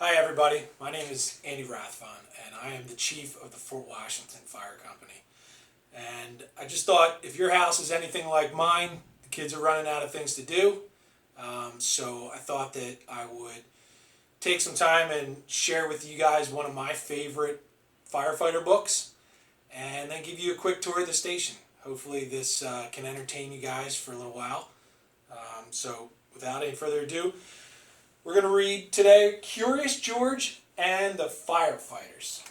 Hi everybody, my name is Andy Rathfon and I am the Chief of the Fort Washington Fire Company. And I just thought if your house is anything like mine, the kids are running out of things to do. So I thought that I would take some time and share with you guys one of my favorite firefighter books and then give you a quick tour of the station. Hopefully this can entertain you guys for a little while. So without any further ado, we're going to read today Curious George and the Firefighters.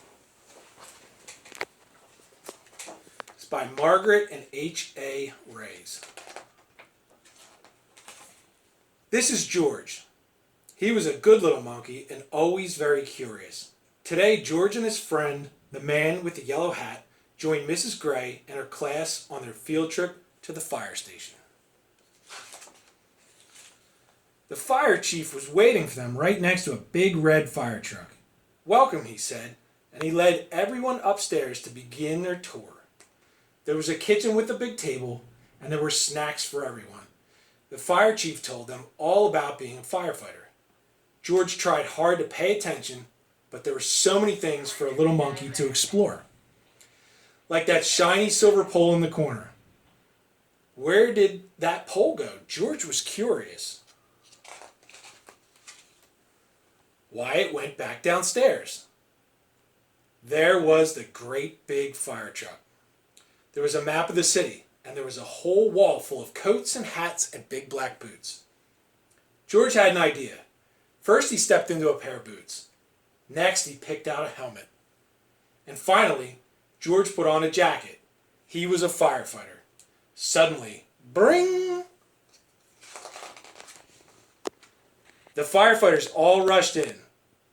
It's by Margaret and H.A. Rays. This is George. He was a good little monkey and always very curious. Today, George and his friend, the man with the yellow hat, joined Mrs. Gray and her class on their field trip to the fire station. The fire chief was waiting for them right next to a big red fire truck. "Welcome," he said, and he led everyone upstairs to begin their tour. There was a kitchen with a big table, and there were snacks for everyone. The fire chief told them all about being a firefighter. George tried hard to pay attention, but there were so many things for a little monkey to explore. Like that shiny silver pole in the corner. Where did that pole go? George was curious. Why, it went back downstairs. There was the great big fire truck. There was a map of the city, and there was a whole wall full of coats and hats and big black boots. George had an idea. First he stepped into a pair of boots. Next he picked out a helmet. And finally, George put on a jacket. He was a firefighter. Suddenly, bring! The firefighters all rushed in.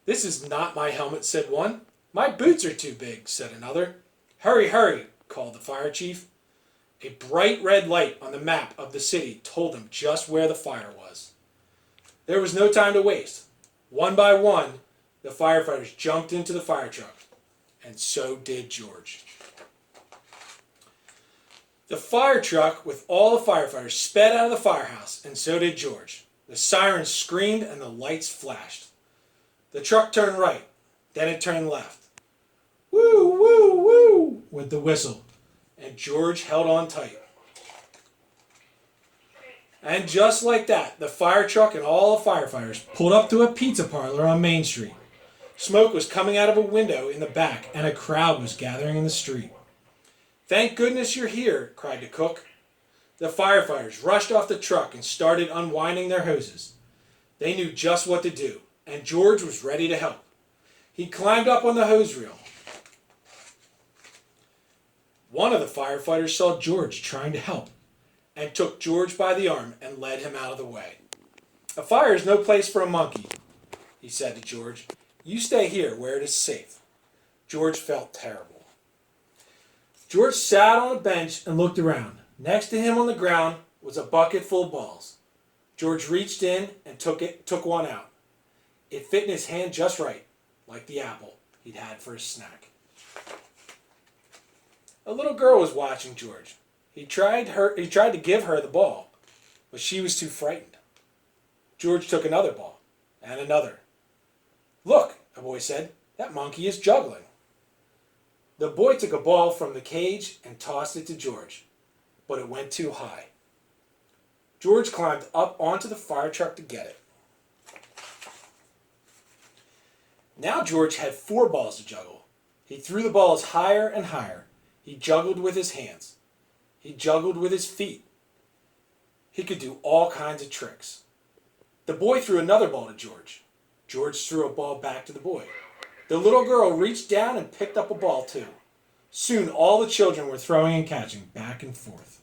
"This is not my helmet," said one. "My boots are too big," said another. "Hurry, hurry," called the fire chief. A bright red light on the map of the city told them just where the fire was. There was no time to waste. One by one, the firefighters jumped into the fire truck, and so did George. The fire truck with all the firefighters sped out of the firehouse, and so did George. The sirens screamed and the lights flashed. The truck turned right, then it turned left. "Woo, woo, woo," went the whistle, and George held on tight. And just like that, the fire truck and all the firefighters pulled up to a pizza parlor on Main Street. Smoke was coming out of a window in the back, and a crowd was gathering in the street. "Thank goodness you're here," cried the cook. The firefighters rushed off the truck and started unwinding their hoses. They knew just what to do, and George was ready to help. He climbed up on the hose reel. One of the firefighters saw George trying to help and took George by the arm and led him out of the way. "A fire is no place for a monkey," he said to George. "You stay here where it is safe." George felt terrible. George sat on a bench and looked around. Next to him on the ground was a bucket full of balls. George reached in and took one out. It fit in his hand just right, like the apple he'd had for his snack. A little girl was watching George. He tried to give her the ball, but she was too frightened. George took another ball, and another. "Look," a boy said, "that monkey is juggling." The boy took a ball from the cage and tossed it to George, but it went too high. George climbed up onto the fire truck to get it. Now George had 4 balls to juggle. He threw the balls higher and higher. He juggled with his hands. He juggled with his feet. He could do all kinds of tricks. The boy threw another ball to George. George threw a ball back to the boy. The little girl reached down and picked up a ball too. Soon all the children were throwing and catching back and forth.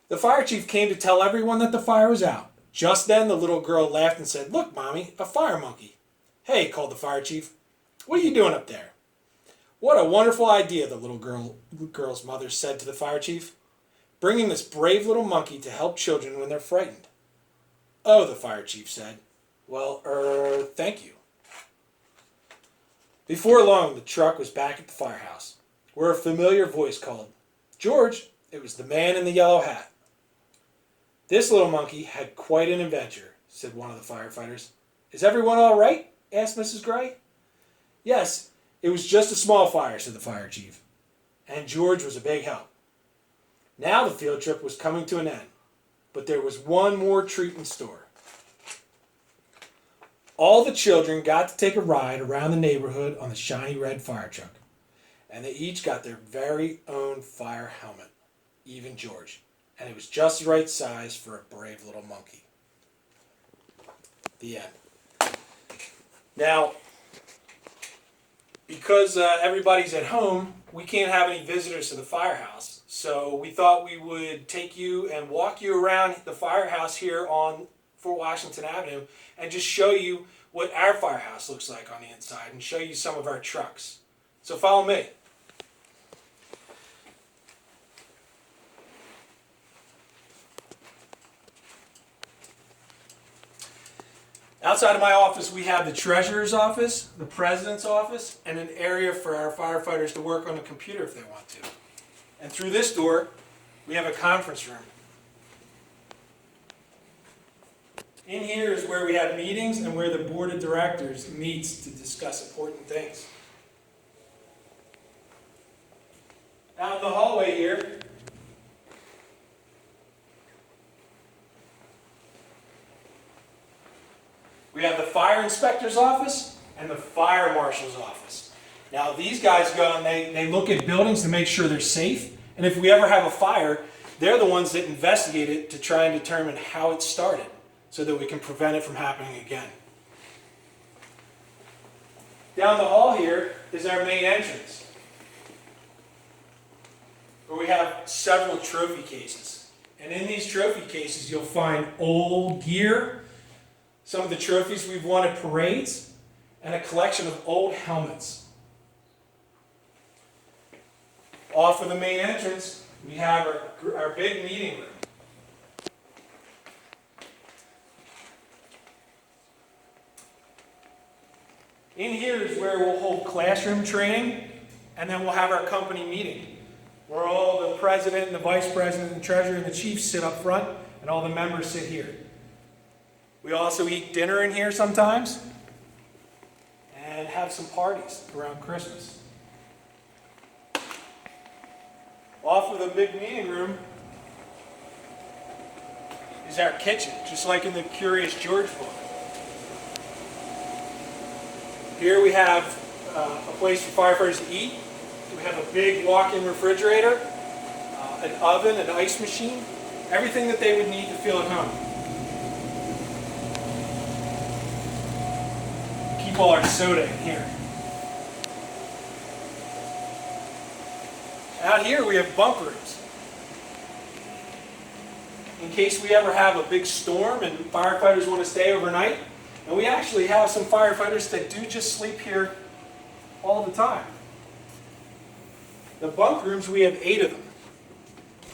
The fire chief came to tell everyone that the fire was out. Just then the little girl laughed and said, "Look, Mommy, a fire monkey." "Hey," called the fire chief, "what are you doing up there?" "What a wonderful idea," the little girl's mother said to the fire chief. "Bringing this brave little monkey to help children when they're frightened." "Oh," the fire chief said. "Well, thank you." Before long, the truck was back at the firehouse, where a familiar voice called, "George." It was the man in the yellow hat. "This little monkey had quite an adventure," said one of the firefighters. "Is everyone all right?" asked Mrs. Gray. "Yes, it was just a small fire," said the fire chief, and George was a big help. Now the field trip was coming to an end, but there was one more treat in store. All the children got to take a ride around the neighborhood on the shiny red fire truck, and they each got their very own fire helmet, even George, and it was just the right size for a brave little monkey. The end. Now, because everybody's at home, we can't have any visitors to the firehouse, so we thought we would take you and walk you around the firehouse here on Fort Washington Avenue and just show you what our firehouse looks like on the inside and show you some of our trucks. So follow me. Outside of my office, we have the treasurer's office, the president's office, and an area for our firefighters to work on the computer if they want to. And through this door, we have a conference room. In here is where we have meetings and where the board of directors meets to discuss important things. Out in the hallway here, we have the fire inspector's office and the fire marshal's office. Now these guys go and they look at buildings to make sure they're safe, and if we ever have a fire, they're the ones that investigate it to try and determine how it started so that we can prevent it from happening again. Down the hall here is our main entrance, where we have several trophy cases. And in these trophy cases you'll find old gear, some of the trophies we've won at parades, and a collection of old helmets. Off of the main entrance, we have our big meeting room. In here is where we'll hold classroom training, and then we'll have our company meeting, where all the president and the vice president and the treasurer and the chief sit up front, and all the members sit here. We also eat dinner in here sometimes, and have some parties around Christmas. Off of the big meeting room is our kitchen, just like in the Curious George book. Here we have a place for firefighters to eat. We have a big walk-in refrigerator, an oven, an ice machine, everything that they would need to feel at home. Keep all our soda in here. Out here we have bunk rooms. In case we ever have a big storm and firefighters want to stay overnight. And we actually have some firefighters that do just sleep here all the time. The bunk rooms, we have 8 of them.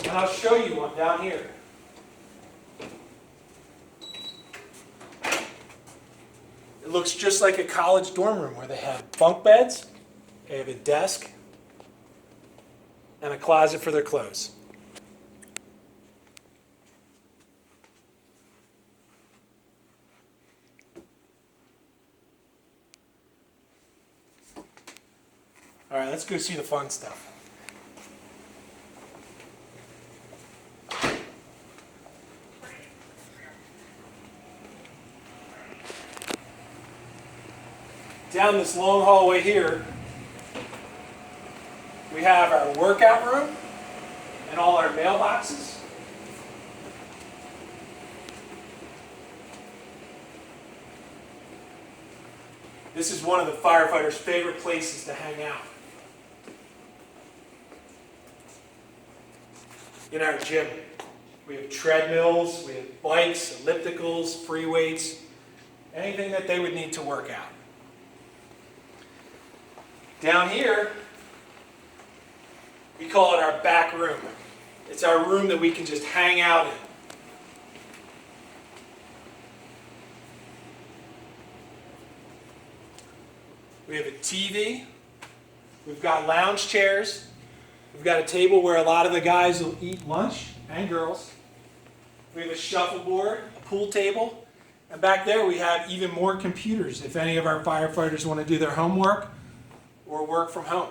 And I'll show you one down here. It looks just like a college dorm room where they have bunk beds, they have a desk, and a closet for their clothes. All right, let's go see the fun stuff. Down this long hallway here, we have our workout room and all our mailboxes. This is one of the firefighters' favorite places to hang out. In our gym, we have treadmills, we have bikes, ellipticals, free weights, anything that they would need to work out. Down here, we call it our back room. It's our room that we can just hang out in. We have a TV, we've got lounge chairs, we've got a table where a lot of the guys will eat lunch, and girls. We have a shuffleboard, a pool table, And back there we have even more computers if any of our firefighters want to do their homework or work from home.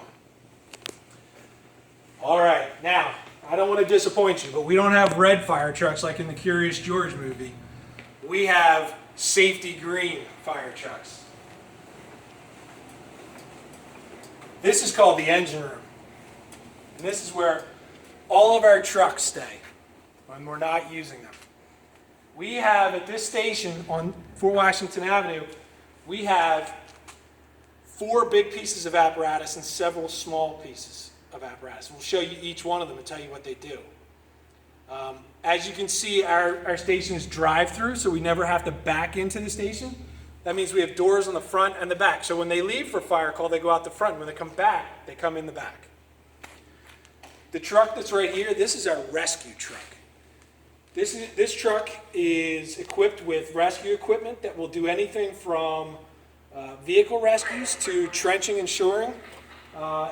All right, now, I don't want to disappoint you, but we don't have red fire trucks like in the Curious George movie. We have safety green fire trucks. This is called the engine room. And this is where all of our trucks stay when we're not using them. We have at this station on Fort Washington Avenue, we have 4 big pieces of apparatus and several small pieces of apparatus. We'll show you each one of them and tell you what they do. As you can see, our station is drive-through, so we never have to back into the station. That means we have doors on the front and the back. So when they leave for fire call, they go out the front. When they come back, they come in the back. The truck that's right here, this is our rescue truck. This truck is equipped with rescue equipment that will do anything from vehicle rescues to trenching and shoring.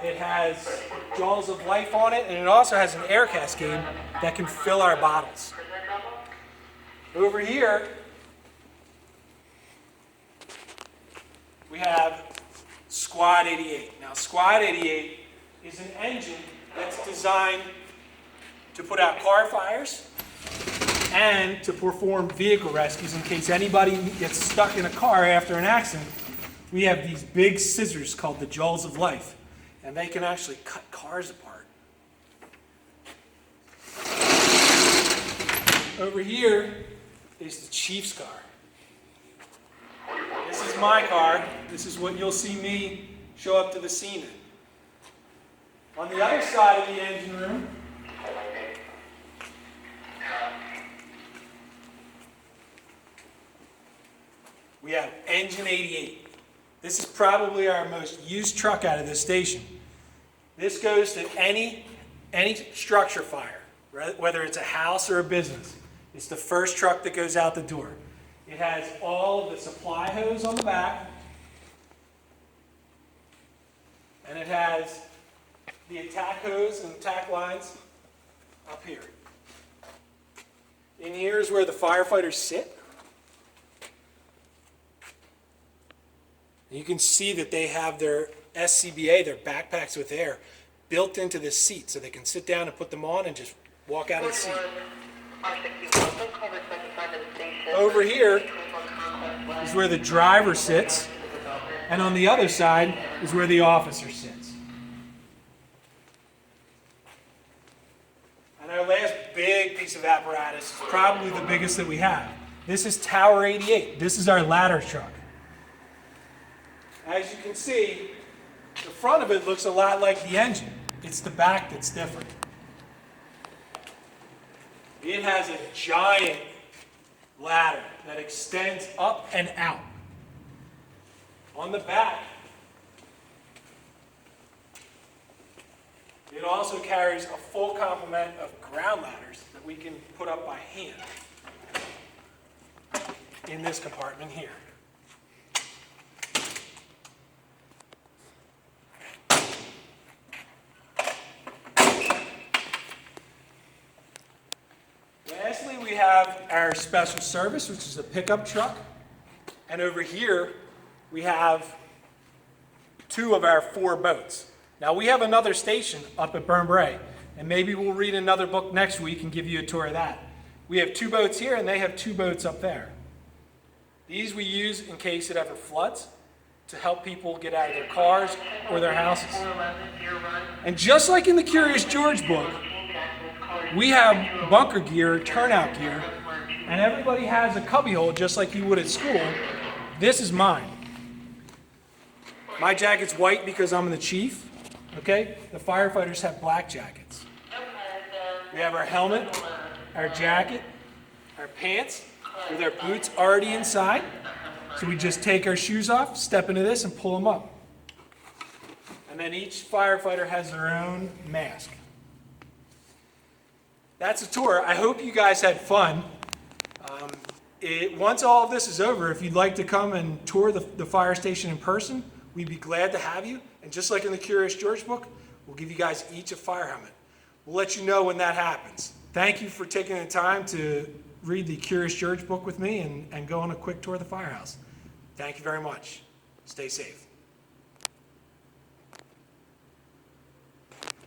It has jaws of life on it, and it also has an air cascade that can fill our bottles. Over here, we have Squad 88. Now, Squad 88 is an engine that's designed to put out car fires and to perform vehicle rescues in case anybody gets stuck in a car after an accident. We have these big scissors called the jaws of life, and they can actually cut cars apart. Over here is the Chief's car. This is my car. This is what you'll see me show up to the scene in. On the other side of the engine room, we have Engine 88. This is probably our most used truck out of this station. This goes to any structure fire, whether it's a house or a business. It's the first truck that goes out the door. It has all of the supply hose on the back, and it has the attack hose and attack lines up here. In here is where the firefighters sit. You can see that they have their SCBA, their backpacks with air, built into the seat so they can sit down and put them on and just walk out of the seat. Over here is where the driver sits, and on the other side is where the officer sits. And our last big piece of apparatus is probably the biggest that we have. This is Tower 88. This is our ladder truck. As you can see, the front of it looks a lot like the engine. It's the back that's different. It has a giant ladder that extends up and out. On the back, it also carries a full complement of ground ladders that we can put up by hand in this compartment here. Lastly, we have our special service, which is a pickup truck. And over here, we have 2 of our 4 boats. Now, we have another station up at Burnbrae, and maybe we'll read another book next week and give you a tour of that. We have 2 boats here, and they have 2 boats up there. These we use in case it ever floods to help people get out of their cars or their houses. And just like in the Curious George book, we have bunker gear, turnout gear, and everybody has a cubbyhole just like you would at school. This is mine. My jacket's white because I'm the chief, okay? The firefighters have black jackets. We have our helmet, our jacket, our pants with our boots already inside. So we just take our shoes off, step into this, and pull them up. And then each firefighter has their own mask. That's a tour. I hope you guys had fun. Once all of this is over, if you'd like to come and tour the fire station in person, we'd be glad to have you. And just like in the Curious George book, we'll give you guys each a fire helmet. We'll let you know when that happens. Thank you for taking the time to read the Curious George book with me and go on a quick tour of the firehouse. Thank you very much. Stay safe.